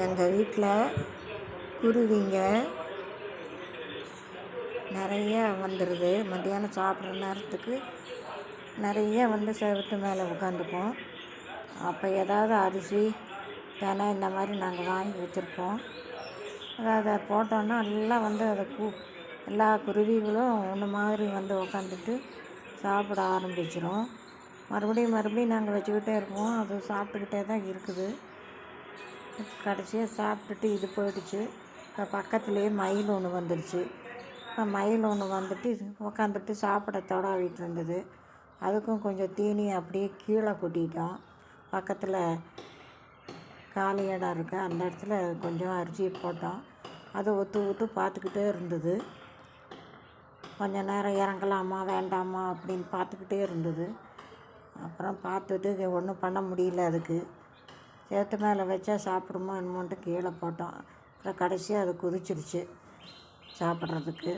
எங்கள் வீட்டில் குருவிங்க நிறைய வந்துடுது. மத்தியானம் சாப்பிட்ற நேரத்துக்கு நிறைய வந்து செவுத்து மேலே உட்காந்துக்கும். அப்போ ஏதாவது அரிசி தினை இந்த மாதிரி நாங்கள் வாங்கி வச்சுருப்போம். அதை போட்டோன்னா எல்லாம் வந்து எல்லா குருவிகளும் ஒன்று மாதிரி வந்து உட்காந்துட்டு சாப்பிட ஆரம்பிச்சிடும். மறுபடியும் நாங்கள் வச்சுக்கிட்டே இருப்போம். அது சாப்பிட்டுக்கிட்டே தான் இருக்குது. கடைசியாக சாப்பிட்டுட்டு இது போயிடுச்சு. இப்போ பக்கத்துலேயே மயில் ஒன்று வந்துடுச்சு. இப்போ மயில் ஒன்று வந்துட்டு உக்காந்துட்டு சாப்பிட தொடாவிட்டு இருந்தது. அதுக்கும் கொஞ்சம் தீனி அப்படியே கீழே கொட்டிட்டோம். பக்கத்தில் காலி இடம் இருக்குது, அந்த இடத்துல கொஞ்சம் அரிசி போட்டோம். அதை ஒத்து பார்த்துக்கிட்டே இருந்தது. கொஞ்சம் நேரம் இறங்கலாமா வேண்டாமா அப்படின்னு பார்த்துக்கிட்டே இருந்தது. அப்புறம் பார்த்துட்டு ஒன்றும் பண்ண முடியல. அதுக்கு சேத்து மேலே வச்சா சாப்பிடுமோ என்னமோன்ட்டு கீழே போட்டோம். அப்புறம் கடைசியாக அது குதிச்சிருச்சு சாப்பிட்றதுக்கு.